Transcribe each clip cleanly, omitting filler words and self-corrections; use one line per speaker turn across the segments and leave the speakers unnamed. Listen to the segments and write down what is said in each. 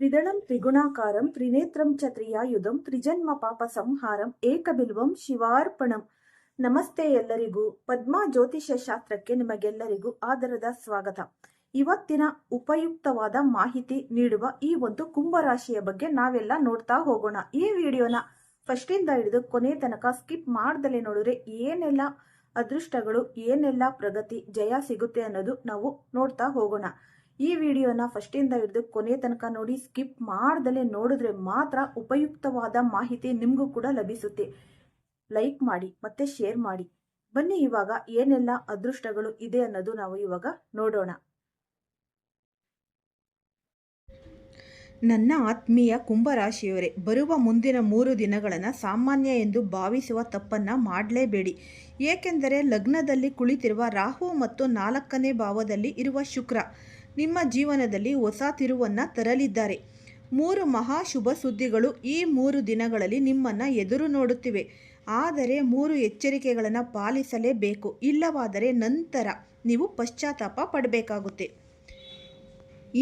ತ್ರಿದಳಂ ತ್ರಿಗುಣಾಕಾರಂ ತ್ರಿನೇತ್ರಂ ಚ ತ್ರಿಯಾಯುಧಂ ತ್ರಿಜನ್ಮ ಪಾಪ ಸಂಹಾರಂ ಏಕಬಿಲ್ವಂ ಶಿವಾರ್ಪಣಂ. ನಮಸ್ತೆ ಎಲ್ಲರಿಗೂ. ಪದ್ಮ ಜ್ಯೋತಿಷ್ಯ ಶಾಸ್ತ್ರಕ್ಕೆ ನಿಮಗೆಲ್ಲರಿಗೂ ಆದರದ ಸ್ವಾಗತ. ಇವತ್ತಿನ ಉಪಯುಕ್ತವಾದ ಮಾಹಿತಿ ನೀಡುವ ಈ ಒಂದು ಕುಂಭರಾಶಿಯ ಬಗ್ಗೆ ನಾವೆಲ್ಲ ನೋಡ್ತಾ ಹೋಗೋಣ. ಈ ವಿಡಿಯೋನ ಫಸ್ಟಿಂದ ಹಿಡಿದು ಕೊನೆ ತನಕ ಸ್ಕಿಪ್ ಮಾಡ್ದಲೇ ನೋಡಿದ್ರೆ ಏನೆಲ್ಲ ಅದೃಷ್ಟಗಳು, ಏನೆಲ್ಲ ಪ್ರಗತಿ, ಜಯ ಸಿಗುತ್ತೆ ಅನ್ನೋದು ನಾವು ನೋಡ್ತಾ ಹೋಗೋಣ. ಈ ವಿಡಿಯೋನ ಫಸ್ಟಿಂದ ಹಿಡಿದು ಕೊನೆ ತನಕ ನೋಡಿ, ಸ್ಕಿಪ್ ಮಾಡ್ದಲೇ ನೋಡಿದ್ರೆ ಮಾತ್ರ ಉಪಯುಕ್ತವಾದ ಮಾಹಿತಿ ನಿಮಗೂ ಕೂಡ ಲಭಿಸುತ್ತೆ. ಲೈಕ್ ಮಾಡಿ ಮತ್ತೆ ಶೇರ್ ಮಾಡಿ. ಬನ್ನಿ ಇವಾಗ ಏನೆಲ್ಲ ಅದೃಷ್ಟಗಳು ಇದೆ ಅನ್ನೋದು ನಾವು ಇವಾಗ ನೋಡೋಣ. ನನ್ನ ಆತ್ಮೀಯ ಕುಂಭರಾಶಿಯವರೇ, ಬರುವ ಮುಂದಿನ 3 ದಿನಗಳನ್ನು ಸಾಮಾನ್ಯ ಎಂದು ಭಾವಿಸುವ ತಪ್ಪನ್ನು ಮಾಡಲೇಬೇಡಿ. ಏಕೆಂದರೆ ಲಗ್ನದಲ್ಲಿ ಕುಳಿತಿರುವ ರಾಹು ಮತ್ತು 4ನೇ ಭಾವದಲ್ಲಿ ಇರುವ ಶುಕ್ರ ನಿಮ್ಮ ಜೀವನದಲ್ಲಿ ಹೊಸ ತಿರುವನ್ನು ತರಲಿದ್ದಾರೆ. 3 ಮಹಾ ಶುಭ ಸುದ್ದಿಗಳು ಈ 3 ದಿನಗಳಲ್ಲಿ ನಿಮ್ಮನ್ನು ಎದುರು ನೋಡುತ್ತಿವೆ. ಆದರೆ 3 ಎಚ್ಚರಿಕೆಗಳನ್ನು ಪಾಲಿಸಲೇಬೇಕು. ಇಲ್ಲವಾದರೆ ನಂತರ ನೀವು ಪಶ್ಚಾತ್ತಾಪ ಪಡಬೇಕಾಗುತ್ತೆ.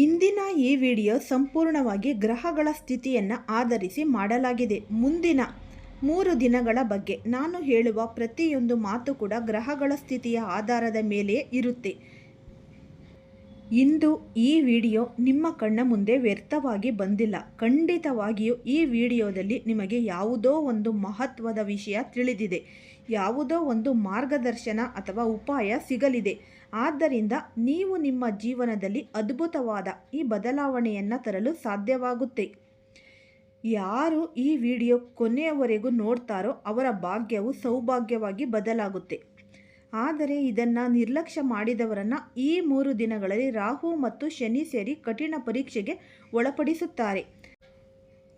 ಇಂದಿನ ಈ ವಿಡಿಯೋ ಸಂಪೂರ್ಣವಾಗಿ ಗ್ರಹಗಳ ಸ್ಥಿತಿಯನ್ನು ಆಧರಿಸಿ ಮಾಡಲಾಗಿದೆ. ಮುಂದಿನ 3 ದಿನಗಳ ಬಗ್ಗೆ ನಾನು ಹೇಳುವ ಪ್ರತಿಯೊಂದು ಮಾತು ಕೂಡ ಗ್ರಹಗಳ ಸ್ಥಿತಿಯ ಆಧಾರದ ಮೇಲೆಯೇ ಇರುತ್ತೆ. ಇಂದು ಈ ವಿಡಿಯೋ ನಿಮ್ಮ ಕಣ್ಣ ಮುಂದೆ ವ್ಯರ್ಥವಾಗಿ ಬಂದಿಲ್ಲ. ಖಂಡಿತವಾಗಿಯೂ ಈ ವಿಡಿಯೋದಲ್ಲಿ ನಿಮಗೆ ಯಾವುದೋ ಒಂದು ಮಹತ್ವದ ವಿಷಯ ತಿಳಿದಿದೆ, ಯಾವುದೋ ಒಂದು ಮಾರ್ಗದರ್ಶನ ಅಥವಾ ಉಪಾಯ ಸಿಗಲಿದೆ. ಆದ್ದರಿಂದ ನೀವು ನಿಮ್ಮ ಜೀವನದಲ್ಲಿ ಅದ್ಭುತವಾದ ಈ ಬದಲಾವಣೆಯನ್ನು ತರಲು ಸಾಧ್ಯವಾಗುತ್ತೆ. ಯಾರು ಈ ವಿಡಿಯೋ ಕೊನೆಯವರೆಗೂ ನೋಡ್ತಾರೋ ಅವರ ಭಾಗ್ಯವು ಸೌಭಾಗ್ಯವಾಗಿ ಬದಲಾಗುತ್ತೆ. ಆದರೆ ಇದನ್ನು ನಿರ್ಲಕ್ಷ್ಯ ಮಾಡಿದವರನ್ನು ಈ 3 ದಿನಗಳಲ್ಲಿ ರಾಹು ಮತ್ತು ಶನಿ ಸೇರಿ ಕಠಿಣ ಪರೀಕ್ಷೆಗೆ ಒಳಪಡಿಸುತ್ತಾರೆ.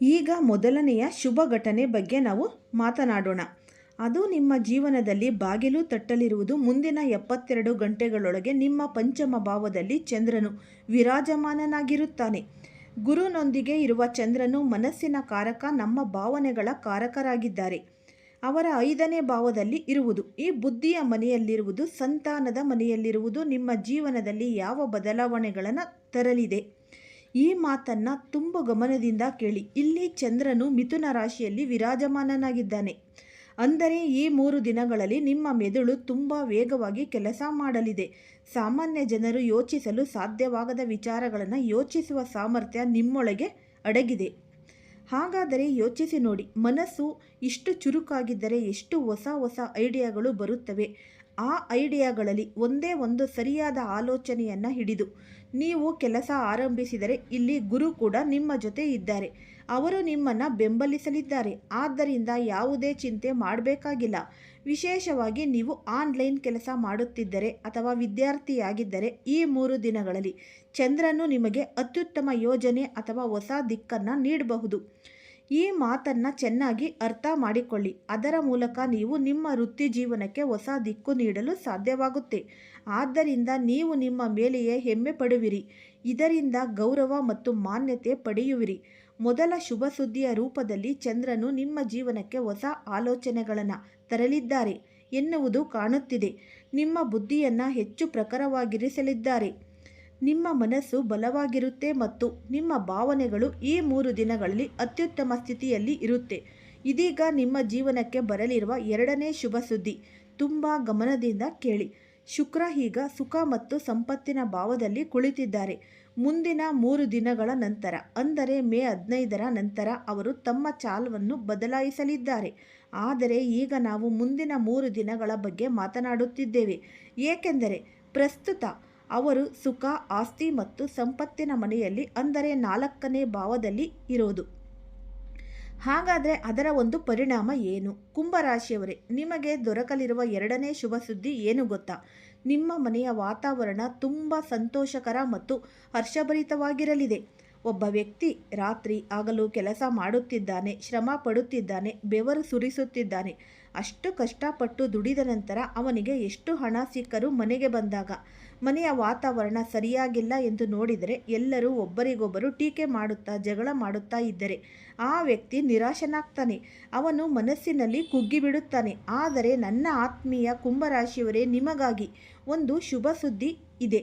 ಈಗ ಮೊದಲನೆಯ ಶುಭ ಘಟನೆ ಬಗ್ಗೆ ನಾವು ಮಾತನಾಡೋಣ. ಅದು ನಿಮ್ಮ ಜೀವನದಲ್ಲಿ ಬಾಗಿಲು ತಟ್ಟಲಿರುವುದು. ಮುಂದಿನ 72 ಗಂಟೆಗಳೊಳಗೆ ನಿಮ್ಮ ಪಂಚಮ ಭಾವದಲ್ಲಿ ಚಂದ್ರನು ವಿರಾಜಮಾನನಾಗಿರುತ್ತಾನೆ. ಗುರುನೊಂದಿಗೆ ಇರುವ ಚಂದ್ರನು ಮನಸ್ಸಿನ ಕಾರಕ, ನಮ್ಮ ಭಾವನೆಗಳ ಕಾರಕರಾಗಿದ್ದಾರೆ. ಅವರ 5ನೇ ಭಾವದಲ್ಲಿ ಇರುವುದು, ಈ ಬುದ್ಧಿಯ ಮನೆಯಲ್ಲಿರುವುದು, ಸಂತಾನದ ಮನೆಯಲ್ಲಿರುವುದು ನಿಮ್ಮ ಜೀವನದಲ್ಲಿ ಯಾವ ಬದಲಾವಣೆಗಳನ್ನು ತರಲಿದೆ. ಈ ಮಾತನ್ನು ತುಂಬ ಗಮನದಿಂದ ಕೇಳಿ. ಇಲ್ಲಿ ಚಂದ್ರನು ಮಿಥುನ ರಾಶಿಯಲ್ಲಿ ವಿರಾಜಮಾನನಾಗಿದ್ದಾನೆ. ಅಂದರೆ ಈ 3 ದಿನಗಳಲ್ಲಿ ನಿಮ್ಮ ಮೆದುಳು ತುಂಬ ವೇಗವಾಗಿ ಕೆಲಸ ಮಾಡಲಿದೆ. ಸಾಮಾನ್ಯ ಜನರು ಯೋಚಿಸಲು ಸಾಧ್ಯವಾಗದ ವಿಚಾರಗಳನ್ನು ಯೋಚಿಸುವ ಸಾಮರ್ಥ್ಯ ನಿಮ್ಮೊಳಗೆ ಅಡಗಿದೆ. ಹಾಗಾದರೆ ಯೋಚಿಸಿ ನೋಡಿ, ಮನಸ್ಸು ಇಷ್ಟು ಚುರುಕಾಗಿದ್ದರೆ ಎಷ್ಟು ಹೊಸ ಹೊಸ ಐಡಿಯಾಗಳು ಬರುತ್ತವೆ. ಆ ಐಡಿಯಾಗಳಲ್ಲಿ ಒಂದೇ ಒಂದು ಸರಿಯಾದ ಆಲೋಚನೆಯನ್ನು ಹಿಡಿದು ನೀವು ಕೆಲಸ ಆರಂಭಿಸಿದರೆ ಇಲ್ಲಿ ಗುರು ಕೂಡ ನಿಮ್ಮ ಜೊತೆ ಇದ್ದಾರೆ. ಅವರು ನಿಮ್ಮನ್ನು ಬೆಂಬಲಿಸಲಿದ್ದಾರೆ. ಆದ್ದರಿಂದ ಯಾವುದೇ ಚಿಂತೆ ಮಾಡಬೇಕಾಗಿಲ್ಲ. ವಿಶೇಷವಾಗಿ ನೀವು ಆನ್ಲೈನ್ ಕೆಲಸ ಮಾಡುತ್ತಿದ್ದರೆ ಅಥವಾ ವಿದ್ಯಾರ್ಥಿಯಾಗಿದ್ದರೆ ಈ 3 ದಿನಗಳಲ್ಲಿ ಚಂದ್ರನು ನಿಮಗೆ ಅತ್ಯುತ್ತಮ ಯೋಜನೆ ಅಥವಾ ಹೊಸ ದಿಕ್ಕನ್ನು ನೀಡಬಹುದು. ಈ ಮಾತನ್ನು ಚೆನ್ನಾಗಿ ಅರ್ಥ ಮಾಡಿಕೊಳ್ಳಿ. ಅದರ ಮೂಲಕ ನೀವು ನಿಮ್ಮ ವೃತ್ತಿ ಜೀವನಕ್ಕೆ ಹೊಸ ದಿಕ್ಕು ನೀಡಲು ಸಾಧ್ಯವಾಗುತ್ತೆ. ಆದ್ದರಿಂದ ನೀವು ನಿಮ್ಮ ಮೇಲೆಯೇ ಹೆಮ್ಮೆ ಪಡುವಿರಿ. ಇದರಿಂದ ಗೌರವ ಮತ್ತು ಮಾನ್ಯತೆ ಪಡೆಯುವಿರಿ. ಮೊದಲ ಶುಭ ಸುದ್ದಿಯ ರೂಪದಲ್ಲಿ ಚಂದ್ರನು ನಿಮ್ಮ ಜೀವನಕ್ಕೆ ಹೊಸ ಆಲೋಚನೆಗಳನ್ನು ತರಲಿದ್ದಾರೆ ಎನ್ನುವುದು ಕಾಣುತ್ತಿದೆ. ನಿಮ್ಮ ಬುದ್ಧಿಯನ್ನು ಹೆಚ್ಚು ಪ್ರಖರವಾಗಿರಿಸಲಿದ್ದಾರೆ. ನಿಮ್ಮ ಮನಸ್ಸು ಬಲವಾಗಿರುತ್ತೆ ಮತ್ತು ನಿಮ್ಮ ಭಾವನೆಗಳು ಈ 3 ದಿನಗಳಲ್ಲಿ ಅತ್ಯುತ್ತಮ ಸ್ಥಿತಿಯಲ್ಲಿ ಇರುತ್ತೆ. ಇದೀಗ ನಿಮ್ಮ ಜೀವನಕ್ಕೆ ಬರಲಿರುವ 2ನೇ ಶುಭ ಸುದ್ದಿ ತುಂಬ ಗಮನದಿಂದ ಕೇಳಿ. ಶುಕ್ರ ಈಗ ಸುಖ ಮತ್ತು ಸಂಪತ್ತಿನ ಭಾವದಲ್ಲಿ ಕುಳಿತಿದ್ದಾರೆ. ಮುಂದಿನ 3 ದಿನಗಳ ನಂತರ, ಅಂದರೆ ಮೇ 15ರ ನಂತರ ಅವರು ತಮ್ಮ ಚಾಲವನ್ನು ಬದಲಾಯಿಸಲಿದ್ದಾರೆ. ಆದರೆ ಈಗ ನಾವು ಮುಂದಿನ 3 ದಿನಗಳ ಬಗ್ಗೆ ಮಾತನಾಡುತ್ತಿದ್ದೇವೆ. ಏಕೆಂದರೆ ಪ್ರಸ್ತುತ ಅವರು ಸುಖ, ಆಸ್ತಿ ಮತ್ತು ಸಂಪತ್ತಿನ ಮನೆಯಲ್ಲಿ, ಅಂದರೆ 4ನೇ ಭಾವದಲ್ಲಿ ಇರೋದು. ಹಾಗಾದರೆ ಅದರ ಒಂದು ಪರಿಣಾಮ ಏನು? ಕುಂಭರಾಶಿಯವರೇ, ನಿಮಗೆ ದೊರಕಲಿರುವ 2ನೇ ಶುಭ ಸುದ್ದಿ ಏನು ಗೊತ್ತಾ? ನಿಮ್ಮ ಮನೆಯ ವಾತಾವರಣ ತುಂಬ ಸಂತೋಷಕರ ಮತ್ತು ಹರ್ಷಭರಿತವಾಗಿರಲಿದೆ. ಒಬ್ಬ ವ್ಯಕ್ತಿ ರಾತ್ರಿ ಹಗಲು ಕೆಲಸ ಮಾಡುತ್ತಿದ್ದಾನೆ, ಶ್ರಮ ಪಡುತ್ತಿದ್ದಾನೆ, ಬೆವರು ಸುರಿಸುತ್ತಿದ್ದಾನೆ. ಅಷ್ಟು ಕಷ್ಟಪಟ್ಟು ದುಡಿದ ನಂತರ ಅವನಿಗೆ ಎಷ್ಟು ಹಣ ಸಿಕ್ಕರೂ ಮನೆಗೆ ಬಂದಾಗ ಮನೆಯ ವಾತಾವರಣ ಸರಿಯಾಗಿಲ್ಲ ಎಂದು ನೋಡಿದರೆ ಎಲ್ಲರೂ ಒಬ್ಬರಿಗೊಬ್ಬರು ಟೀಕೆ ಮಾಡುತ್ತಾ ಜಗಳ ಮಾಡುತ್ತಾ ಇದ್ದರೆ ಆ ವ್ಯಕ್ತಿ ನಿರಾಶನಾಗ್ತಾನೆ. ಅವನು ಮನಸ್ಸಿನಲ್ಲಿ ಕುಗ್ಗಿಬಿಡುತ್ತಾನೆ. ಆದರೆ ನನ್ನ ಆತ್ಮೀಯ ಕುಂಭರಾಶಿಯವರೇ, ನಿಮಗಾಗಿ ಒಂದು ಶುಭ ಸುದ್ದಿ ಇದೆ.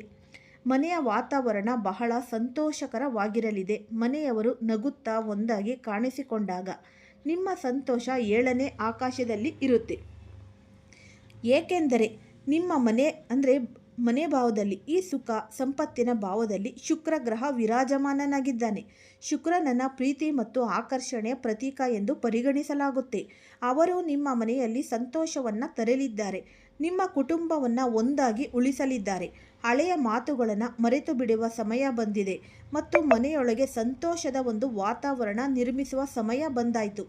ಮನೆಯ ವಾತಾವರಣ ಬಹಳ ಸಂತೋಷಕರವಾಗಿರಲಿದೆ. ಮನೆಯವರು ನಗುತ್ತಾ ಒಂದಾಗಿ ಕಾಣಿಸಿಕೊಂಡಾಗ ನಿಮ್ಮ ಸಂತೋಷ 7ನೇ ಆಕಾಶದಲ್ಲಿ ಇರುತ್ತೆ. ಏಕೆಂದರೆ ನಿಮ್ಮ ಮನೆ ಭಾವದಲ್ಲಿ ಈ ಸುಖ ಸಂಪತ್ತಿನ ಭಾವದಲ್ಲಿ ಶುಕ್ರ ಗ್ರಹ ವಿರಾಜಮಾನನಾಗಿದ್ದಾನೆ. ಶುಕ್ರನನ್ನ ಪ್ರೀತಿ ಮತ್ತು ಆಕರ್ಷಣೆಯ ಪ್ರತೀಕ ಎಂದು ಪರಿಗಣಿಸಲಾಗುತ್ತೆ. ಅವರು ನಿಮ್ಮ ಮನೆಯಲ್ಲಿ ಸಂತೋಷವನ್ನು ತರಲಿದ್ದಾರೆ. ನಿಮ್ಮ ಕುಟುಂಬವನ್ನು ಒಂದಾಗಿ ಉಳಿಸಲಿದ್ದಾರೆ. ಹಳೆಯ ಮಾತುಗಳನ್ನು ಮರೆತು ಬಿಡುವ ಸಮಯ ಬಂದಿದೆ ಮತ್ತು ಮನೆಯೊಳಗೆ ಸಂತೋಷದ ಒಂದು ವಾತಾವರಣ ನಿರ್ಮಿಸುವ ಸಮಯ ಬಂದಾಯಿತು.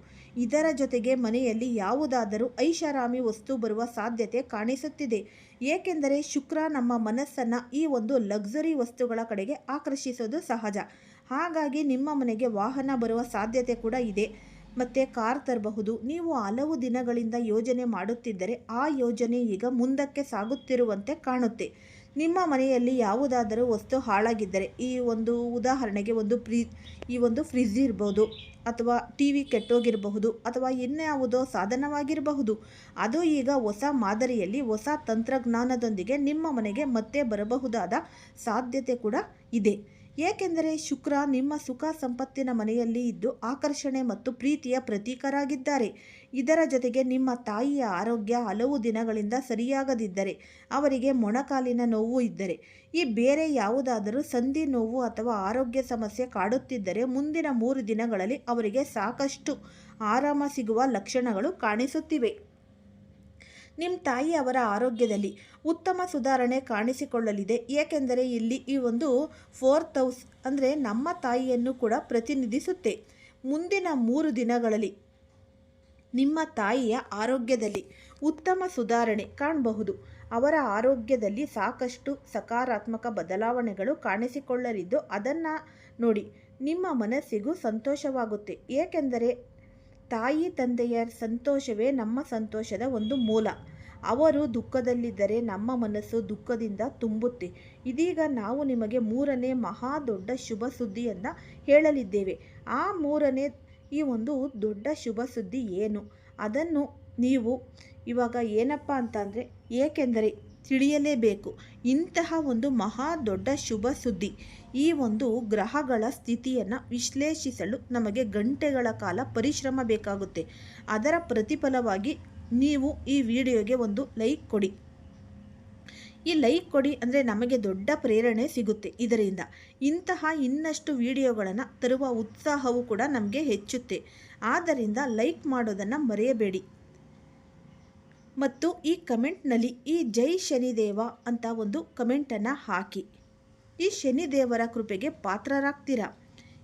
ಇದರ ಜೊತೆಗೆ ಮನೆಯಲ್ಲಿ ಯಾವುದಾದರೂ ಐಷಾರಾಮಿ ವಸ್ತು ಬರುವ ಸಾಧ್ಯತೆ ಕಾಣಿಸುತ್ತಿದೆ. ಏಕೆಂದರೆ ಶುಕ್ರ ನಮ್ಮ ಮನಸ್ಸನ್ನು ಈ ಒಂದು ಲಕ್ಸುರಿ ವಸ್ತುಗಳ ಕಡೆಗೆ ಆಕರ್ಷಿಸೋದು ಸಹಜ. ಹಾಗಾಗಿ ನಿಮ್ಮ ಮನೆಗೆ ವಾಹನ ಬರುವ ಸಾಧ್ಯತೆ ಕೂಡ ಇದೆ. ಮತ್ತು ಕಾರ್ ತರಬಹುದು. ನೀವು ಹಲವು ದಿನಗಳಿಂದ ಯೋಜನೆ ಮಾಡುತ್ತಿದ್ದರೆ ಆ ಯೋಜನೆ ಈಗ ಮುಂದಕ್ಕೆ ಸಾಗುತ್ತಿರುವಂತೆ ಕಾಣುತ್ತೆ. ನಿಮ್ಮ ಮನೆಯಲ್ಲಿ ಯಾವುದಾದರೂ ವಸ್ತು ಹಾಳಾಗಿದ್ದರೆ, ಈ ಒಂದು ಉದಾಹರಣೆಗೆ ಈ ಒಂದು ಫ್ರಿಜ್ ಇರ್ಬೋದು, ಅಥವಾ TV ಕೆಟ್ಟೋಗಿರಬಹುದು, ಅಥವಾ ಇನ್ಯಾವುದೋ ಸಾಧನವಾಗಿರಬಹುದು. ಅದು ಈಗ ಹೊಸ ಮಾದರಿಯಲ್ಲಿ ಹೊಸ ತಂತ್ರಜ್ಞಾನದೊಂದಿಗೆ ನಿಮ್ಮ ಮನೆಗೆ ಮತ್ತೆ ಬರಬಹುದಾದ ಸಾಧ್ಯತೆ ಕೂಡ ಇದೆ. ಏಕೆಂದರೆ ಶುಕ್ರ ನಿಮ್ಮ ಸುಖ ಸಂಪತ್ತಿನ ಮನೆಯಲ್ಲಿ ಇದ್ದು ಆಕರ್ಷಣೆ ಮತ್ತು ಪ್ರೀತಿಯ ಪ್ರತೀಕರಾಗಿದ್ದಾರೆ. ಇದರ ಜೊತೆಗೆ ನಿಮ್ಮ ತಾಯಿಯ ಆರೋಗ್ಯ ಹಲವು ದಿನಗಳಿಂದ ಸರಿಯಾಗದಿದ್ದರೆ, ಅವರಿಗೆ ಮೊಣಕಾಲಿನ ನೋವು ಇದ್ದರೆ, ಈ ಬೇರೆ ಯಾವುದಾದರೂ ಸಂಧಿ ನೋವು ಅಥವಾ ಆರೋಗ್ಯ ಸಮಸ್ಯೆ ಕಾಡುತ್ತಿದ್ದರೆ ಮುಂದಿನ 3 ದಿನಗಳಲ್ಲಿ ಅವರಿಗೆ ಸಾಕಷ್ಟು ಆರಾಮ ಸಿಗುವ ಲಕ್ಷಣಗಳು ಕಾಣಿಸುತ್ತಿವೆ. ನಿಮ್ಮ ತಾಯಿ ಅವರ ಆರೋಗ್ಯದಲ್ಲಿ ಉತ್ತಮ ಸುಧಾರಣೆ ಕಾಣಿಸಿಕೊಳ್ಳಲಿದೆ. ಏಕೆಂದರೆ ಇಲ್ಲಿ ಈ ಒಂದು 4th ಹೌಸ್ ಅಂದರೆ ನಮ್ಮ ತಾಯಿಯನ್ನು ಕೂಡ ಪ್ರತಿನಿಧಿಸುತ್ತೆ. ಮುಂದಿನ 3 ದಿನಗಳಲ್ಲಿ ನಿಮ್ಮ ತಾಯಿಯ ಆರೋಗ್ಯದಲ್ಲಿ ಉತ್ತಮ ಸುಧಾರಣೆ ಕಾಣಬಹುದು. ಅವರ ಆರೋಗ್ಯದಲ್ಲಿ ಸಾಕಷ್ಟು ಸಕಾರಾತ್ಮಕ ಬದಲಾವಣೆಗಳು ಕಾಣಿಸಿಕೊಳ್ಳಲಿದ್ದು ಅದನ್ನು ನೋಡಿ ನಿಮ್ಮ ಮನಸ್ಸಿಗೂ ಸಂತೋಷವಾಗುತ್ತೆ. ಏಕೆಂದರೆ ತಾಯಿ ತಂದೆಯ ಸಂತೋಷವೇ ನಮ್ಮ ಸಂತೋಷದ ಒಂದು ಮೂಲ. ಅವರು ದುಃಖದಲ್ಲಿದ್ದರೆ ನಮ್ಮ ಮನಸ್ಸು ದುಃಖದಿಂದ ತುಂಬುತ್ತೆ. ಇದೀಗ ನಾವು ನಿಮಗೆ 3ನೇ ಮಹಾ ದೊಡ್ಡ ಶುಭ ಸುದ್ದಿಯನ್ನು ಹೇಳಲಿದ್ದೇವೆ. ಆ 3ನೇ ಈ ಒಂದು ದೊಡ್ಡ ಶುಭ ಸುದ್ದಿ ಏನು ಅದನ್ನು ನೀವು ಇವಾಗ ಏನಪ್ಪ ಅಂತಂದರೆ, ಏಕೆಂದರೆ ತಿಳಿಯಲೇಬೇಕು. ಇಂತಹ ಒಂದು ಮಹಾ ದೊಡ್ಡ ಶುಭ ಸುದ್ದಿ, ಈ ಒಂದು ಗ್ರಹಗಳ ಸ್ಥಿತಿಯನ್ನು ವಿಶ್ಲೇಷಿಸಲು ನಮಗೆ ಗಂಟೆಗಳ ಕಾಲ ಪರಿಶ್ರಮ ಬೇಕಾಗುತ್ತೆ. ಅದರ ಪ್ರತಿಫಲವಾಗಿ ನೀವು ಈ ವಿಡಿಯೋಗೆ ಒಂದು ಲೈಕ್ ಕೊಡಿ. ಈ ಲೈಕ್ ಕೊಡಿ ಅಂದರೆ ನಮಗೆ ದೊಡ್ಡ ಪ್ರೇರಣೆ ಸಿಗುತ್ತೆ. ಇದರಿಂದ ಇಂತಹ ಇನ್ನಷ್ಟು ವಿಡಿಯೋಗಳನ್ನು ತರುವ ಉತ್ಸಾಹವೂ ಕೂಡ ನಮಗೆ ಹೆಚ್ಚುತ್ತೆ. ಆದ್ದರಿಂದ ಲೈಕ್ ಮಾಡೋದನ್ನು ಮರೆಯಬೇಡಿ. ಮತ್ತು ಈ ಕಮೆಂಟ್ನಲ್ಲಿ ಈ ಜೈ ಶನಿದೇವ ಅಂತ ಒಂದು ಕಮೆಂಟನ್ನು ಹಾಕಿ. ಈ ಶನಿದೇವರ ಕೃಪೆಗೆ ಪಾತ್ರರಾಗ್ತೀರಾ.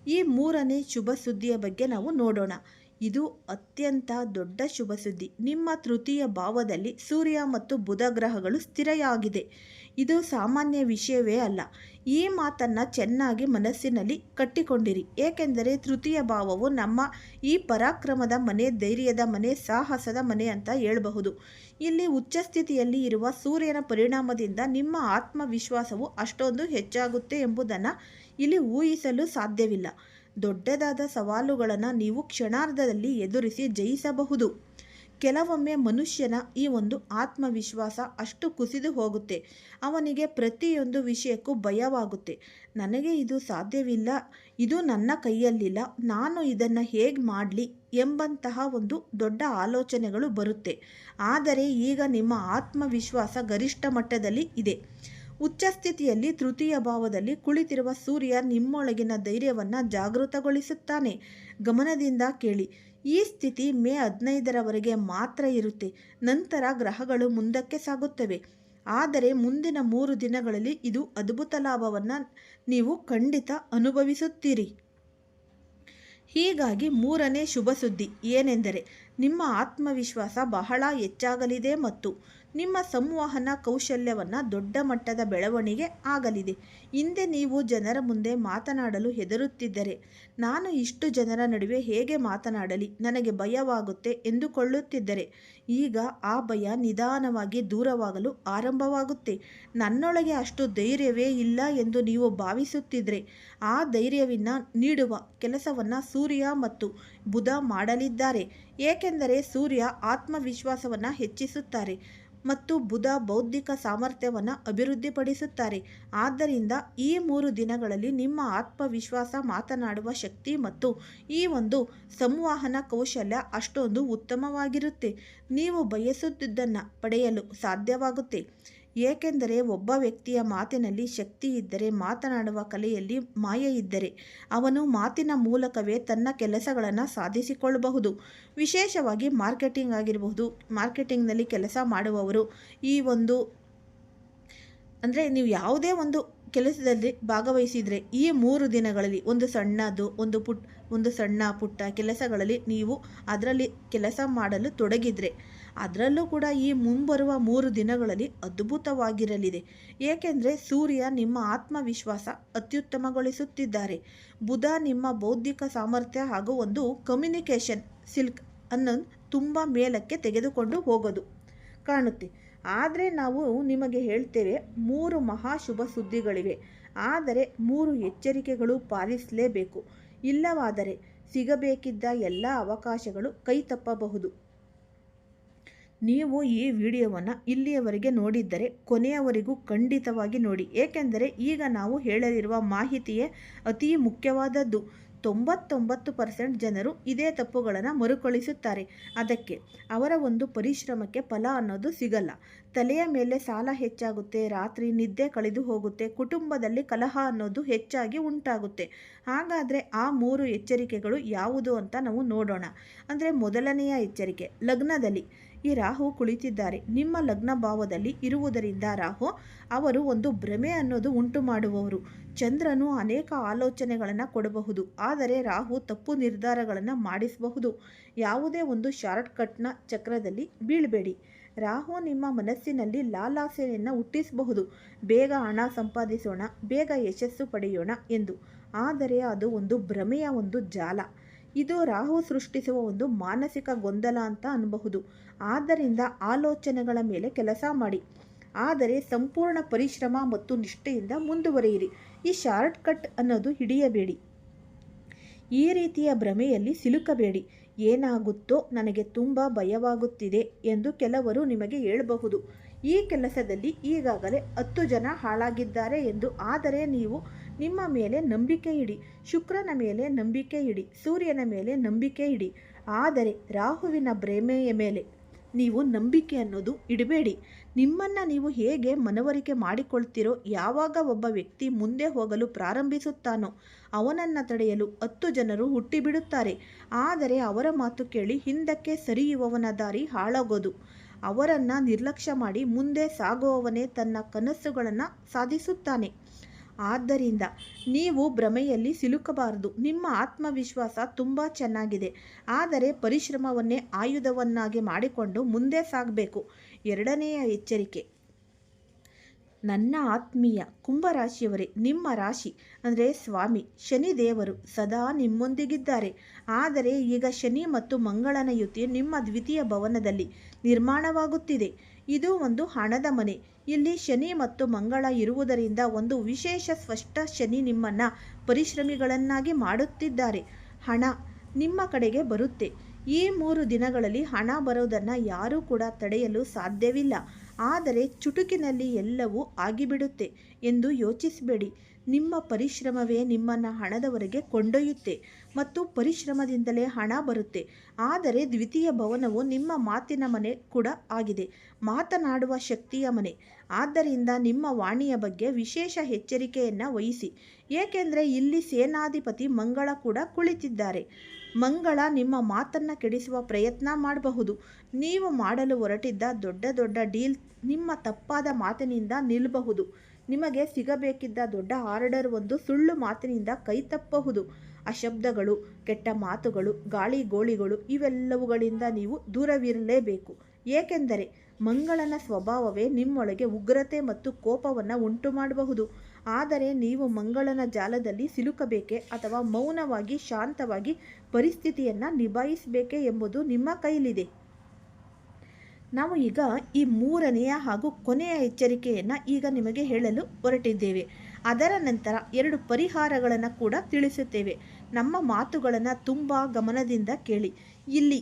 ಈ 3ನೇ ಶುಭ ಸುದ್ದಿಯ ಬಗ್ಗೆ ನಾವು ನೋಡೋಣ. ಇದು ಅತ್ಯಂತ ದೊಡ್ಡ ಶುಭ ಸುದ್ದಿ. ನಿಮ್ಮ ತೃತೀಯ ಭಾವದಲ್ಲಿ ಸೂರ್ಯ ಮತ್ತು ಬುಧ ಗ್ರಹಗಳು ಸ್ಥಿರೆಯಾಗಿದೆ. ಇದು ಸಾಮಾನ್ಯ ವಿಷಯವೇ ಅಲ್ಲ. ಈ ಮಾತನ್ನು ಚೆನ್ನಾಗಿ ಮನಸ್ಸಿನಲ್ಲಿ ಕಟ್ಟಿಕೊಂಡಿರಿ. ಏಕೆಂದರೆ ತೃತೀಯ ಭಾವವು ನಮ್ಮ ಈ ಪರಾಕ್ರಮದ ಮನೆ, ಧೈರ್ಯದ ಮನೆ, ಸಾಹಸದ ಮನೆ ಅಂತ ಹೇಳಬಹುದು. ಇಲ್ಲಿ ಉಚ್ಚಸ್ಥಿತಿಯಲ್ಲಿ ಇರುವ ಸೂರ್ಯನ ಪರಿಣಾಮದಿಂದ ನಿಮ್ಮ ಆತ್ಮವಿಶ್ವಾಸವು ಅಷ್ಟೊಂದು ಹೆಚ್ಚಾಗುತ್ತೆ ಎಂಬುದನ್ನು ಇಲ್ಲಿ ಊಹಿಸಲು ಸಾಧ್ಯವಿಲ್ಲ. ದೊಡ್ಡದಾದ ಸವಾಲುಗಳನ್ನು ನೀವು ಕ್ಷಣಾರ್ಧದಲ್ಲಿ ಎದುರಿಸಿ ಜಯಿಸಬಹುದು. ಕೆಲವೊಮ್ಮೆ ಮನುಷ್ಯನ ಈ ಒಂದು ಆತ್ಮವಿಶ್ವಾಸ ಅಷ್ಟು ಕುಸಿದು ಹೋಗುತ್ತೆ. ಅವನಿಗೆ ಪ್ರತಿಯೊಂದು ವಿಷಯಕ್ಕೂ ಭಯವಾಗುತ್ತೆ. ನನಗೆ ಇದು ಸಾಧ್ಯವಿಲ್ಲ, ಇದು ನನ್ನ ಕೈಯಲ್ಲಿಲ್ಲ, ನಾನು ಇದನ್ನು ಹೇಗೆ ಮಾಡಲಿ ಎಂಬಂತಹ ಒಂದು ದೊಡ್ಡ ಆಲೋಚನೆಗಳು ಬರುತ್ತೆ. ಆದರೆ ಈಗ ನಿಮ್ಮ ಆತ್ಮವಿಶ್ವಾಸ ಗರಿಷ್ಠ ಮಟ್ಟದಲ್ಲಿ ಇದೆ. ಉಚ್ಚಸ್ಥಿತಿಯಲ್ಲಿ ತೃತೀಯ ಭಾವದಲ್ಲಿ ಕುಳಿತಿರುವ ಸೂರ್ಯ ನಿಮ್ಮೊಳಗಿನ ಧೈರ್ಯವನ್ನು ಜಾಗೃತಗೊಳಿಸುತ್ತಾನೆ. ಗಮನದಿಂದ ಕೇಳಿ. ಈ ಸ್ಥಿತಿ ಮೇ 15ರವರೆಗೆ ಮಾತ್ರ ಇರುತ್ತೆ. ನಂತರ ಗ್ರಹಗಳು ಮುಂದಕ್ಕೆ ಸಾಗುತ್ತವೆ. ಆದರೆ ಮುಂದಿನ 3 ದಿನಗಳಲ್ಲಿ ಇದು ಅದ್ಭುತ ಲಾಭವನ್ನು ನೀವು ಖಂಡಿತ ಅನುಭವಿಸುತ್ತೀರಿ. ಹೀಗಾಗಿ 3ನೇ ಶುಭ ಸುದ್ದಿ ಏನೆಂದರೆ, ನಿಮ್ಮ ಆತ್ಮವಿಶ್ವಾಸ ಬಹಳ ಹೆಚ್ಚಾಗಲಿದೆ ಮತ್ತು ನಿಮ್ಮ ಸಂವಹನ ಕೌಶಲ್ಯವನ್ನು ದೊಡ್ಡ ಮಟ್ಟದ ಬೆಳವಣಿಗೆ ಆಗಲಿದೆ. ಹಿಂದೆ ನೀವು ಜನರ ಮುಂದೆ ಮಾತನಾಡಲು ಹೆದರುತ್ತಿದ್ದರೆ, ನಾನು ಇಷ್ಟು ಜನರ ನಡುವೆ ಹೇಗೆ ಮಾತನಾಡಲಿ, ನನಗೆ ಭಯವಾಗುತ್ತೆ ಎಂದುಕೊಳ್ಳುತ್ತಿದ್ದರೆ, ಈಗ ಆ ಭಯ ನಿಧಾನವಾಗಿ ದೂರವಾಗಲು ಆರಂಭವಾಗುತ್ತೆ. ನನ್ನೊಳಗೆ ಅಷ್ಟು ಧೈರ್ಯವೇ ಇಲ್ಲ ಎಂದು ನೀವು ಭಾವಿಸುತ್ತಿದ್ದರೆ, ಆ ಧೈರ್ಯವನ್ನು ನೀಡುವ ಕೆಲಸವನ್ನು ಸೂರ್ಯ ಮತ್ತು ಬುಧ ಮಾಡಲಿದ್ದಾರೆ. ಏಕೆಂದರೆ ಸೂರ್ಯ ಆತ್ಮವಿಶ್ವಾಸವನ್ನು ಹೆಚ್ಚಿಸುತ್ತಾರೆ ಮತ್ತು ಬುಧ ಬೌದ್ಧಿಕ ಸಾಮರ್ಥ್ಯವನ್ನು ಅಭಿವೃದ್ಧಿಪಡಿಸುತ್ತಾರೆ. ಆದ್ದರಿಂದ ಈ 3 ದಿನಗಳಲ್ಲಿ ನಿಮ್ಮ ಆತ್ಮವಿಶ್ವಾಸ, ಮಾತನಾಡುವ ಶಕ್ತಿ ಮತ್ತು ಈ ಒಂದು ಸಂವಹನ ಕೌಶಲ್ಯ ಅಷ್ಟೊಂದು ಉತ್ತಮವಾಗಿರುತ್ತೆ. ನೀವು ಬಯಸುತ್ತಿದ್ದನ್ನು ಪಡೆಯಲು ಸಾಧ್ಯವಾಗುತ್ತೆ. ಏಕೆಂದರೆ ಒಬ್ಬ ವ್ಯಕ್ತಿಯ ಮಾತಿನಲ್ಲಿ ಶಕ್ತಿ ಇದ್ದರೆ, ಮಾತನಾಡುವ ಕಲೆಯಲ್ಲಿ ಮಾಯೆ ಇದ್ದರೆ, ಅವನು ಮಾತಿನ ಮೂಲಕವೇ ತನ್ನ ಕೆಲಸಗಳನ್ನು ಸಾಧಿಸಿಕೊಳ್ಳಬಹುದು. ವಿಶೇಷವಾಗಿ ಮಾರ್ಕೆಟಿಂಗ್ ಆಗಿರಬಹುದು, ಮಾರ್ಕೆಟಿಂಗ್ನಲ್ಲಿ ಕೆಲಸ ಮಾಡುವವರು, ಈ ಒಂದು ಅಂದರೆ ನೀವು ಯಾವುದೇ ಒಂದು ಕೆಲಸದಲ್ಲಿ ಭಾಗವಹಿಸಿದರೆ ಈ 3 ದಿನಗಳಲ್ಲಿ ಒಂದು ಸಣ್ಣ ಪುಟ್ಟ ಕೆಲಸಗಳಲ್ಲಿ ನೀವು ಅದರಲ್ಲಿ ಕೆಲಸ ಮಾಡಲು ತೊಡಗಿದರೆ, ಅದರಲ್ಲೂ ಕೂಡ ಈ ಮುಂಬರುವ 3 ದಿನಗಳಲ್ಲಿ ಅದ್ಭುತವಾಗಿರಲಿದೆ. ಏಕೆಂದರೆ ಸೂರ್ಯ ನಿಮ್ಮ ಆತ್ಮವಿಶ್ವಾಸ ಅತ್ಯುತ್ತಮಗೊಳಿಸುತ್ತಿದ್ದಾರೆ. ಬುಧ ನಿಮ್ಮ ಬೌದ್ಧಿಕ ಸಾಮರ್ಥ್ಯ ಹಾಗೂ ಒಂದು ಕಮ್ಯುನಿಕೇಷನ್ ಸಿಲ್ಕ್ ಅನ್ನು ತುಂಬ ಮೇಲಕ್ಕೆ ತೆಗೆದುಕೊಂಡು ಹೋಗೋದು ಕಾಣುತ್ತೆ. ಆದರೆ ನಾವು ನಿಮಗೆ ಹೇಳ್ತೇವೆ 3 ಮಹಾ ಶುಭ ಸುದ್ದಿಗಳಿವೆ. ಆದರೆ 3 ಎಚ್ಚರಿಕೆಗಳು ಪಾಲಿಸಲೇಬೇಕು. ಇಲ್ಲವಾದರೆ ಸಿಗಬೇಕಿದ್ದ ಎಲ್ಲ ಅವಕಾಶಗಳು ಕೈ ತಪ್ಪಬಹುದು. ನೀವು ಈ ವಿಡಿಯೋವನ್ನು ಇಲ್ಲಿಯವರೆಗೆ ನೋಡಿದ್ದರೆ ಕೊನೆಯವರೆಗೂ ಖಂಡಿತವಾಗಿ ನೋಡಿ. ಏಕೆಂದರೆ ಈಗ ನಾವು ಹೇಳಲಿರುವ ಮಾಹಿತಿಯೇ ಅತಿ ಮುಖ್ಯವಾದದ್ದು. 99% ಜನರು ಇದೇ ತಪ್ಪುಗಳನ್ನು ಮರುಕಳಿಸುತ್ತಾರೆ. ಅದಕ್ಕೆ ಅವರ ಒಂದು ಪರಿಶ್ರಮಕ್ಕೆ ಫಲ ಅನ್ನೋದು ಸಿಗಲ್ಲ. ತಲೆಯ ಮೇಲೆ ಸಾಲ ಹೆಚ್ಚಾಗುತ್ತೆ, ರಾತ್ರಿ ನಿದ್ದೆ ಕಳೆದು ಹೋಗುತ್ತೆ, ಕುಟುಂಬದಲ್ಲಿ ಕಲಹ ಅನ್ನೋದು ಹೆಚ್ಚಾಗಿ ಉಂಟಾಗುತ್ತೆ. ಹಾಗಾದರೆ ಆ 3 ಎಚ್ಚರಿಕೆಗಳು ಯಾವುದು ಅಂತ ನಾವು ನೋಡೋಣ. ಅಂದರೆ ಮೊದಲನೆಯ ಎಚ್ಚರಿಕೆ, ಲಗ್ನದಲ್ಲಿ ಈ ರಾಹು ಕುಳಿತಿದ್ದಾರೆ. ನಿಮ್ಮ ಲಗ್ನ ಭಾವದಲ್ಲಿ ಇರುವುದರಿಂದ ರಾಹು ಅವರು ಒಂದು ಭ್ರಮೆ ಅನ್ನೋದು ಉಂಟು ಮಾಡುವವರು. ಚಂದ್ರನು ಅನೇಕ ಆಲೋಚನೆಗಳನ್ನು ಕೊಡಬಹುದು, ಆದರೆ ರಾಹು ತಪ್ಪು ನಿರ್ಧಾರಗಳನ್ನು ಮಾಡಿಸಬಹುದು. ಯಾವುದೇ ಒಂದು ಶಾರ್ಟ್ಕಟ್ನ ಚಕ್ರದಲ್ಲಿ ಬೀಳಬೇಡಿ. ರಾಹು ನಿಮ್ಮ ಮನಸ್ಸಿನಲ್ಲಿ ಲಾಲಾಸೆಯನ್ನು ಹುಟ್ಟಿಸಬಹುದು. ಬೇಗ ಹಣ ಸಂಪಾದಿಸೋಣ, ಬೇಗ ಯಶಸ್ಸು ಪಡೆಯೋಣ ಎಂದು. ಆದರೆ ಅದು ಒಂದು ಭ್ರಮೆಯ ಒಂದು ಜಾಲ. ಇದು ರಾಹು ಸೃಷ್ಟಿಸುವ ಒಂದು ಮಾನಸಿಕ ಗೊಂದಲ ಅಂತ ಅನ್ನಬಹುದು. ಆದ್ದರಿಂದ ಆಲೋಚನೆಗಳ ಮೇಲೆ ಕೆಲಸ ಮಾಡಿ, ಆದರೆ ಸಂಪೂರ್ಣ ಪರಿಶ್ರಮ ಮತ್ತು ನಿಷ್ಠೆಯಿಂದ ಮುಂದುವರಿಯಿರಿ. ಈ ಶಾರ್ಟ್ಕಟ್ ಅನ್ನೋದು ಹಿಡಿಯಬೇಡಿ. ಈ ರೀತಿಯ ಭ್ರಮೆಯಲ್ಲಿ ಸಿಲುಕಬೇಡಿ. ಏನಾಗುತ್ತೋ ನನಗೆ ತುಂಬ ಭಯವಾಗುತ್ತಿದೆ ಎಂದು ಕೆಲವರು ನಿಮಗೆ ಹೇಳಬಹುದು. ಈ ಕೆಲಸದಲ್ಲಿ ಈಗಾಗಲೇ 10 ಜನ ಹಾಳಾಗಿದ್ದಾರೆ ಎಂದು. ಆದರೆ ನೀವು ನಿಮ್ಮ ಮೇಲೆ ನಂಬಿಕೆ ಇಡಿ, ಶುಕ್ರನ ಮೇಲೆ ನಂಬಿಕೆ ಇಡಿ, ಸೂರ್ಯನ ಮೇಲೆ ನಂಬಿಕೆ ಇಡಿ. ಆದರೆ ರಾಹುವಿನ ಭ್ರಮೆಯ ಮೇಲೆ ನೀವು ನಂಬಿಕೆ ಅನ್ನೋದು ಇಡಬೇಡಿ. ನಿಮ್ಮನ್ನು ನೀವು ಹೇಗೆ ಮನವರಿಕೆ ಮಾಡಿಕೊಳ್ತೀರೋ, ಯಾವಾಗ ಒಬ್ಬ ವ್ಯಕ್ತಿ ಮುಂದೆ ಹೋಗಲು ಪ್ರಾರಂಭಿಸುತ್ತಾನೋ ಅವನನ್ನು ತಡೆಯಲು 10 ಜನರು ಹುಟ್ಟಿಬಿಡುತ್ತಾರೆ. ಆದರೆ ಅವರ ಮಾತು ಕೇಳಿ ಹಿಂದಕ್ಕೆ ಸರಿಯುವವನ ದಾರಿ ಹಾಳಾಗೋದು. ಅವರನ್ನು ನಿರ್ಲಕ್ಷ್ಯ ಮಾಡಿ ಮುಂದೆ ಸಾಗುವವನೇ ತನ್ನ ಕನಸುಗಳನ್ನು ಸಾಧಿಸುತ್ತಾನೆ. ಆದ್ದರಿಂದ ನೀವು ಭ್ರಮೆಯಲ್ಲಿ ಸಿಲುಕಬಾರದು. ನಿಮ್ಮ ಆತ್ಮವಿಶ್ವಾಸ ತುಂಬ ಚೆನ್ನಾಗಿದೆ, ಆದರೆ ಪರಿಶ್ರಮವನ್ನೇ ಆಯುಧವನ್ನಾಗಿ ಮಾಡಿಕೊಂಡು ಮುಂದೆ ಸಾಗಬೇಕು. ಎರಡನೆಯ ಎಚ್ಚರಿಕೆ, ನನ್ನ ಆತ್ಮೀಯ ಕುಂಭರಾಶಿಯವರೇ, ನಿಮ್ಮ ರಾಶಿ ಅಂದರೆ ಸ್ವಾಮಿ ಶನಿದೇವರು ಸದಾ ನಿಮ್ಮೊಂದಿಗಿದ್ದಾರೆ. ಆದರೆ ಈಗ ಶನಿ ಮತ್ತು ಮಂಗಳನ ಯುತಿ ನಿಮ್ಮ ದ್ವಿತೀಯ ಭವನದಲ್ಲಿ ನಿರ್ಮಾಣವಾಗುತ್ತಿದೆ. ಇದು ಒಂದು ಹಣದ ಮನೆ. ಇಲ್ಲಿ ಶನಿ ಮತ್ತು ಮಂಗಳ ಇರುವುದರಿಂದ ಒಂದು ವಿಶೇಷ ಸ್ಪಷ್ಟ ಶನಿ ನಿಮ್ಮನ್ನು ಪರಿಶ್ರಮಿಗಳನ್ನಾಗಿ ಮಾಡುತ್ತಿದ್ದಾರೆ. ಹಣ ನಿಮ್ಮ ಕಡೆಗೆ ಬರುತ್ತೆ. ಈ 3 ದಿನಗಳಲ್ಲಿ ಹಣ ಬರೋದನ್ನು ಯಾರೂ ಕೂಡ ತಡೆಯಲು ಸಾಧ್ಯವಿಲ್ಲ. ಆದರೆ ಚುಟುಕಿನಲ್ಲಿ ಎಲ್ಲವೂ ಆಗಿಬಿಡುತ್ತೆ ಎಂದು ಯೋಚಿಸಬೇಡಿ. ನಿಮ್ಮ ಪರಿಶ್ರಮವೇ ನಿಮ್ಮನ್ನು ಹಣದವರೆಗೆ ಕೊಂಡೊಯ್ಯುತ್ತೆ ಮತ್ತು ಪರಿಶ್ರಮದಿಂದಲೇ ಹಣ ಬರುತ್ತೆ. ಆದರೆ ದ್ವಿತೀಯ ಭವನವು ನಿಮ್ಮ ಮಾತಿನ ಮನೆ ಕೂಡ ಆಗಿದೆ, ಮಾತನಾಡುವ ಶಕ್ತಿಯ ಮನೆ. ಆದ್ದರಿಂದ ನಿಮ್ಮ ವಾಣಿಯ ಬಗ್ಗೆ ವಿಶೇಷ ಎಚ್ಚರಿಕೆಯನ್ನು ವಹಿಸಿ. ಏಕೆಂದರೆ ಇಲ್ಲಿ ಸೇನಾಧಿಪತಿ ಮಂಗಳ ಕೂಡ ಕುಳಿತಿದ್ದಾರೆ. ಮಂಗಳ ನಿಮ್ಮ ಮಾತನ್ನು ಕೆಡಿಸುವ ಪ್ರಯತ್ನ ಮಾಡಬಹುದು. ನೀವು ಮಾಡಲು ಹೊರಟಿದ್ದ ದೊಡ್ಡ ದೊಡ್ಡ ಡೀಲ್ ನಿಮ್ಮ ತಪ್ಪಾದ ಮಾತಿನಿಂದ ನಿಲ್ಲಬಹುದು. ನಿಮಗೆ ಸಿಗಬೇಕಿದ್ದ ದೊಡ್ಡ ಆರ್ಡರ್ ಒಂದು ಸುಳ್ಳು ಮಾತಿನಿಂದ ಕೈ ತಪ್ಪಬಹುದು. ಅಶಬ್ದಗಳು, ಕೆಟ್ಟ ಮಾತುಗಳು, ಗಾಳಿ ಗೋಳಿಗಳು ಇವೆಲ್ಲವುಗಳಿಂದ ನೀವು ದೂರವಿರಲೇಬೇಕು. ಏಕೆಂದರೆ ಮಂಗಳನ ಸ್ವಭಾವವೇ ನಿಮ್ಮೊಳಗೆ ಉಗ್ರತೆ ಮತ್ತು ಕೋಪವನ್ನು ಉಂಟು ಮಾಡಬಹುದು. ಆದರೆ ನೀವು ಮಂಗಳನ ಜಾಲದಲ್ಲಿ ಸಿಲುಕಬೇಕೆ ಅಥವಾ ಮೌನವಾಗಿ ಶಾಂತವಾಗಿ ಪರಿಸ್ಥಿತಿಯನ್ನು ನಿಭಾಯಿಸಬೇಕೆ ಎಂಬುದು ನಿಮ್ಮ ಕೈಲಿದೆ. ನಾವು ಈಗ ಈ 3ನೆಯ ಹಾಗೂ ಕೊನೆಯ ಎಚ್ಚರಿಕೆಯನ್ನು ಈಗ ನಿಮಗೆ ಹೇಳಲು ಹೊರಟಿದ್ದೇವೆ. ಅದರ ನಂತರ 2 ಪರಿಹಾರಗಳನ್ನು ಕೂಡ ತಿಳಿಸುತ್ತೇವೆ. ನಮ್ಮ ಮಾತುಗಳನ್ನು ತುಂಬ ಗಮನದಿಂದ ಕೇಳಿ. ಇಲ್ಲಿ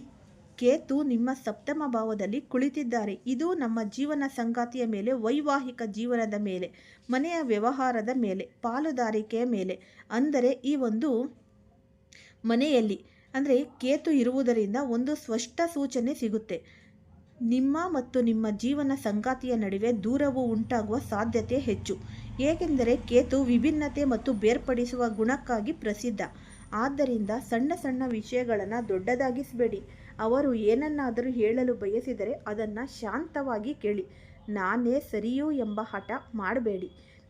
ಕೇತು ನಿಮ್ಮ ಸಪ್ತಮ ಭಾವದಲ್ಲಿ ಕುಳಿತಿದ್ದಾರೆ. ಇದು ನಮ್ಮ ಜೀವನ ಸಂಗಾತಿಯ ಮೇಲೆ, ವೈವಾಹಿಕ ಜೀವನದ ಮೇಲೆ, ಮನೆಯ ವ್ಯವಹಾರದ ಮೇಲೆ, ಪಾಲುದಾರಿಕೆಯ ಮೇಲೆ, ಅಂದರೆ ಈ ಒಂದು ಮನೆಯಲ್ಲಿ ಅಂದರೆ ಕೇತು ಇರುವುದರಿಂದ ಒಂದು ಸ್ಪಷ್ಟ ಸೂಚನೆ ಸಿಗುತ್ತೆ. ನಿಮ್ಮ ಮತ್ತು ನಿಮ್ಮ ಜೀವನ ಸಂಗಾತಿಯ ನಡುವೆ ದೂರವು ಉಂಟಾಗುವ ಸಾಧ್ಯತೆ ಹೆಚ್ಚು. ಏಕೆಂದರೆ ಕೇತು ವಿಭಿನ್ನತೆ ಮತ್ತು ಬೇರ್ಪಡಿಸುವ ಗುಣಕ್ಕಾಗಿ ಪ್ರಸಿದ್ಧ. ಆದ್ದರಿಂದ ಸಣ್ಣ ಸಣ್ಣ ವಿಷಯಗಳನ್ನು ದೊಡ್ಡದಾಗಿಸಬೇಡಿ. ಅವರು ಏನನ್ನಾದರೂ ಹೇಳಲು ಬಯಸಿದರೆ ಅದನ್ನು ಶಾಂತವಾಗಿ ಕೇಳಿ. ನಾನೇ ಸರಿಯೂ ಎಂಬ ಹಠ ಮಾಡಬೇಡಿ.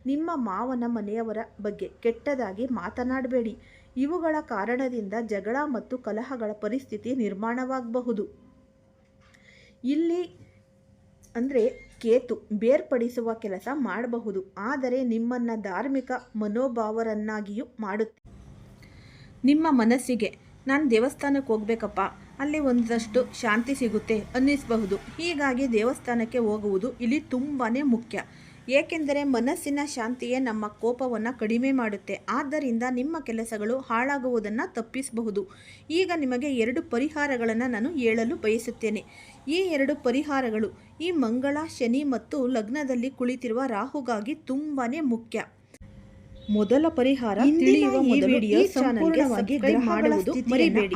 ನಿಮ್ಮ ಮಾವನ ಮನೆಯವರ ಬಗ್ಗೆ ಕೆಟ್ಟದಾಗಿ ಮಾತನಾಡಬೇಡಿ. ಇವುಗಳ ಕಾರಣದಿಂದ ಜಗಳ ಮತ್ತು ಕಲಹಗಳ ಪರಿಸ್ಥಿತಿ ನಿರ್ಮಾಣವಾಗಬಹುದು. ಇಲ್ಲಿ ಅಂದರೆ ಕೇತು ಬೇರ್ಪಡಿಸುವ ಕೆಲಸ ಮಾಡಬಹುದು, ಆದರೆ ನಿಮ್ಮನ್ನು ಧಾರ್ಮಿಕ ಮನೋಭಾವರನ್ನಾಗಿಯೂ ಮಾಡುತ್ತೆ. ನಿಮ್ಮ ಮನಸ್ಸಿಗೆ ನಾನು ದೇವಸ್ಥಾನಕ್ಕೆ ಹೋಗ್ಬೇಕಪ್ಪ, ಅಲ್ಲಿ ಒಂದಷ್ಟು ಶಾಂತಿ ಸಿಗುತ್ತೆ ಅನ್ನಿಸಬಹುದು. ಹೀಗಾಗಿ ದೇವಸ್ಥಾನಕ್ಕೆ ಹೋಗುವುದು ಇಲ್ಲಿ ತುಂಬಾ ಮುಖ್ಯ. ಏಕೆಂದರೆ ಮನಸ್ಸಿನ ಶಾಂತಿಯೇ ನಮ್ಮ ಕೋಪವನ್ನು ಕಡಿಮೆ ಮಾಡುತ್ತೆ. ಆದ್ದರಿಂದ ನಿಮ್ಮ ಕೆಲಸಗಳು ಹಾಳಾಗುವುದನ್ನು ತಪ್ಪಿಸಬಹುದು. ಈಗ ನಿಮಗೆ 2 ಪರಿಹಾರಗಳನ್ನು ನಾನು ಹೇಳಲು ಬಯಸುತ್ತೇನೆ. ಈ 2 ಪರಿಹಾರಗಳು ಈ ಮಂಗಳ, ಶನಿ ಮತ್ತು ಲಗ್ನದಲ್ಲಿ ಕುಳಿತಿರುವ ರಾಹುಗಾಗಿ ತುಂಬಾ ಮುಖ್ಯ. ಮೊದಲ ಪರಿಹಾರ ತಿಳಿಯುವ ಮೊದಲು ಈ ಸಂಪೂರ್ಣವಾಗಿ ಮಾಡುವುದು ಮರಿಬೇಡಿ.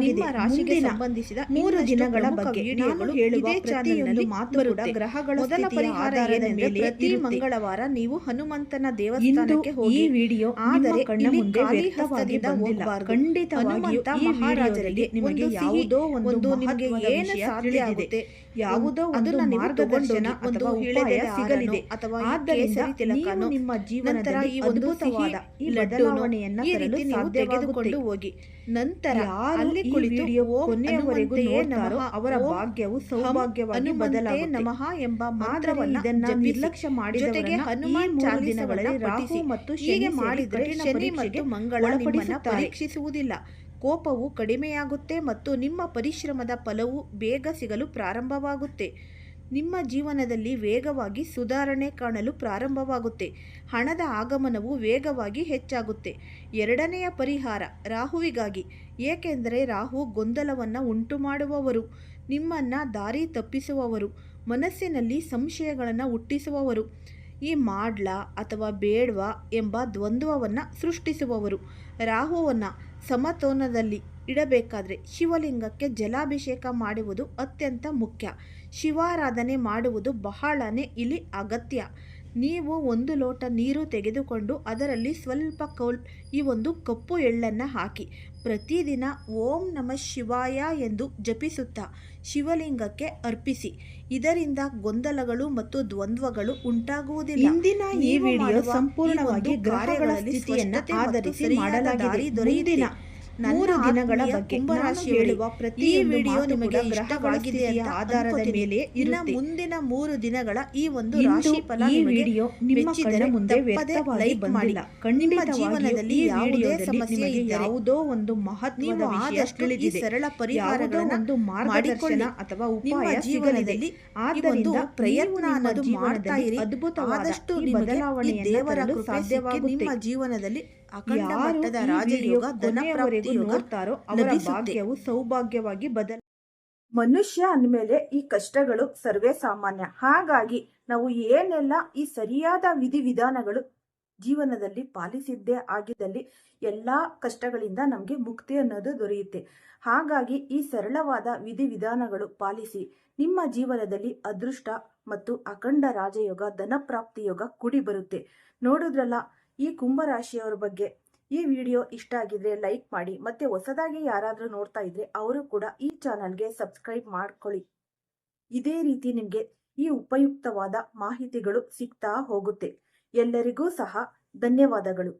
ನಿಮ್ಮ ರಾಶಿಗೆ ಸಂಬಂಧಿಸಿದ 3 ದಿನಗಳ ಬಗ್ಗೆ ನಾನು ಹೇಳುವ ಪ್ರತಿಯೊಂದು ಮಾತು ಕೂಡ ಗ್ರಹಗಳ ಮೊದಲ ಪರಿಹಾರದ ಮೇಲೆ ಪ್ರತಿ ಮಂಗಳವಾರ ನೀವು ಹನುಮಂತನ ದೇವಸ್ಥಾನಕ್ಕೆ ಹೋಗಿ. ಈ ವಿಡಿಯೋ ಆದರೆ ಕಣ್ಣ ಮುಂದೆ ವ್ಯರ್ಥವಾಗಿ ಬಂದಿಲ್ಲ. ಖಂಡಿತವಾಗಿಯೂ ಈ ಮಹಾರಾಜರಿಗೆ ನಿಮಗೆ ಯಾವುದೋ ಒಂದು ನಿಮಗೆ ಏನು ಸಾಧ್ಯ ಆಗುತ್ತೆ, ಯಾವುದೋ ಒಂದು ಮಾರ್ಗದರ್ಶನ ಅಥವಾ ಉಪಾಯ ಸಿಗಲಿದೆ. ಆದ್ದರಿಂದ ನೀವು ನಿಮ್ಮ ಜೀವನದಲ್ಲಿ ಈ ಅದ್ಭುತವಾದ ಈ ಬದಲಾವಣೆಯನ್ನು ತರಲು ತೆಗೆದುಕೊಂಡು ಹೋಗಿ. ನಂತರ ಅಲ್ಲಿ ಕುಳಿತು ಕೊನೆಯವರೆಗೂ ನೋಡ್ತಾರೋ ಅವರ ಭಾಗ್ಯವು ಸೌಭಾಗ್ಯವಾಗಿ ಬದಲಾಗುತ್ತೆ. ನಮಃ ಎಂಬ ಮಾತ್ರವನ್ನ ಇದನ್ನ ನಿರ್ಲಕ್ಷ್ಯ ಮಾಡಿದವರನ್ನ ಹನುಮಾನ್ ಚಾಲಿಸಗಳಲ್ಲಿ ರಾಹು ಮತ್ತು ಹೀಗೆ ಮಾಡಿದರೆ ಶನಿ ಮತ್ತು ಮಂಗಳ ನಿಮ್ಮನ್ನು ಪರೀಕ್ಷಿಸುವುದಿಲ್ಲ. ಕೋಪವು ಕಡಿಮೆಯಾಗುತ್ತೆ ಮತ್ತು ನಿಮ್ಮ ಪರಿಶ್ರಮದ ಫಲವು ಬೇಗ ಸಿಗಲು ಪ್ರಾರಂಭವಾಗುತ್ತೆ. ನಿಮ್ಮ ಜೀವನದಲ್ಲಿ ವೇಗವಾಗಿ ಸುಧಾರಣೆ ಕಾಣಲು ಪ್ರಾರಂಭವಾಗುತ್ತೆ. ಹಣದ ಆಗಮನವು ವೇಗವಾಗಿ ಹೆಚ್ಚಾಗುತ್ತೆ. 2ನೆಯ ಪರಿಹಾರ ರಾಹುವಿಗಾಗಿ. ಏಕೆಂದರೆ ರಾಹು ಗೊಂದಲವನ್ನು ಉಂಟು ಮಾಡುವವರು, ನಿಮ್ಮನ್ನು ದಾರಿ ತಪ್ಪಿಸುವವರು, ಮನಸ್ಸಿನಲ್ಲಿ ಸಂಶಯಗಳನ್ನು ಹುಟ್ಟಿಸುವವರು, ಈ ಮಾಡ್ಲಾ ಅಥವಾ ಬೇಡ್ವಾ ಎಂಬ ದ್ವಂದ್ವವನ್ನು ಸೃಷ್ಟಿಸುವವರು. ರಾಹುವನ್ನು ಸಮತೋಲನದಲ್ಲಿ ಇಡಬೇಕಾದ್ರೆ ಶಿವಲಿಂಗಕ್ಕೆ ಜಲಾಭಿಷೇಕ ಮಾಡುವುದು ಅತ್ಯಂತ ಮುಖ್ಯ. ಶಿವಾರಾಧನೆ ಮಾಡುವುದು ಬಹಳನೇ ಇಲ್ಲಿ ಅಗತ್ಯ. ನೀವು 1 ಲೋಟ ನೀರು ತೆಗೆದುಕೊಂಡು ಅದರಲ್ಲಿ ಸ್ವಲ್ಪ ಈ ಒಂದು ಕಪ್ಪು ಎಳ್ಳನ್ನು ಹಾಕಿ ಪ್ರತಿದಿನ ಓಂ ನಮಃ ಶಿವಾಯ ಎಂದು ಜಪಿಸುತ್ತಾ ಶಿವಲಿಂಗಕ್ಕೆ ಅರ್ಪಿಸಿ. ಇದರಿಂದ ಗೊಂದಲಗಳು ಮತ್ತು ದ್ವಂದ್ವಗಳು ಉಂಟಾಗುವುದಿಲ್ಲ. ಇಂದಿನ ಈ ವಿಡಿಯೋ ಸಂಪೂರ್ಣವಾಗಿ ಗ್ರಹಗಳ ಸ್ಥಿತಿಯನ್ನು ಆಧರಿಸಿ ಮಾಡಲಾಗಿದೆ. 3 ದಿನಗಳ ಬಗ್ಗೆ ನಾನು ಹೇಳುವ ಪ್ರತಿ ವಿಡಿಯೋ ನಿಮಗೆ ಗ್ರಹವಾಗಿದೆ ಆಧಾರದ ಮೇಲೆ ಇರುತ್ತೆ. ಮುಂದಿನ 3 ದಿನಗಳ ಈ ಒಂದು ರಾಶಿ ಫಲ ಈ ವಿಡಿಯೋ ನಿಮ್ಮ ಕಣ್ಣ ಮುಂದೆ ವ್ಯರ್ಥವಾಗಿ ಬಂದಿಲ್ಲ. ನಿಮ್ಮ ಜೀವನದಲ್ಲಿ ಯಾವುದೇ ಸಮಸ್ಯೆ ಯಾವುದೋ ಒಂದು ಮಹತ್ವದ ವಿಷಯ ತಿಳಿದಿದೆ, ಸರಳ ಪರಿಹಾರಗಳನ್ನು ಒಂದು ಮಾರ್ಗದರ್ಶನ ಅಥವಾ ಉಪಾಯ ಜೀವನದಲ್ಲಿ ಆದ್ದರಿಂದ ಪ್ರಯತ್ನ ಅನ್ನೋದು ಮಾಡ್ತಾ ಇರಿ. ಅದ್ಭುತವಾದಷ್ಟು ಬದಲಾವಣೆಯನ್ನು ತರಲು ಸಾಧ್ಯವಾಗುತ್ತೆ. ನಿಮ್ಮ ಜೀವನದಲ್ಲಿ ಅಖಂಡ ಮಟ್ಟದ ರಾಜಯೋಗ ಧನಪ್ರಾಪ್ತಿ ನೋಡ್ತಾರೋ ಅವರ ಭಾಗ್ಯವು ಸೌಭಾಗ್ಯವಾಗಿ ಮನುಷ್ಯ ಅಂದಮೇಲೆ ಈ ಕಷ್ಟಗಳು ಸರ್ವೇ ಸಾಮಾನ್ಯ. ಹಾಗಾಗಿ ನಾವು ಏನೆಲ್ಲ ಈ ಸರಿಯಾದ ವಿಧಿವಿಧಾನಗಳು ಜೀವನದಲ್ಲಿ ಪಾಲಿಸಿದ್ದೇ ಆಗಿದ್ದಲ್ಲಿ ಎಲ್ಲಾ ಕಷ್ಟಗಳಿಂದ ನಮಗೆ ಮುಕ್ತಿ ಅನ್ನೋದು ದೊರೆಯುತ್ತೆ. ಹಾಗಾಗಿ ಈ ಸರಳವಾದ ವಿಧಿವಿಧಾನಗಳು ಪಾಲಿಸಿ ನಿಮ್ಮ ಜೀವನದಲ್ಲಿ ಅದೃಷ್ಟ ಮತ್ತು ಅಖಂಡ ರಾಜಯೋಗ ಧನಪ್ರಾಪ್ತಿ ಯೋಗ ಕೂಡಿ ಬರುತ್ತೆ. ನೋಡಿದ್ರಲ್ಲ ಈ ಕುಂಭರಾಶಿಯವರ ಬಗ್ಗೆ. ಈ ವಿಡಿಯೋ ಇಷ್ಟ ಆಗಿದ್ರೆ ಲೈಕ್ ಮಾಡಿ, ಮತ್ತೆ ಹೊಸದಾಗಿ ಯಾರಾದರೂ ನೋಡ್ತಾ ಇದ್ರೆ ಅವರು ಕೂಡ ಈ ಚಾನಲ್ಗೆ ಸಬ್ಸ್ಕ್ರೈಬ್ ಮಾಡ್ಕೊಳ್ಳಿ. ಇದೇ ರೀತಿ ನಿಮಗೆ ಈ ಉಪಯುಕ್ತವಾದ ಮಾಹಿತಿಗಳು ಸಿಗ್ತಾ ಹೋಗುತ್ತೆ. ಎಲ್ಲರಿಗೂ ಸಹ ಧನ್ಯವಾದಗಳು.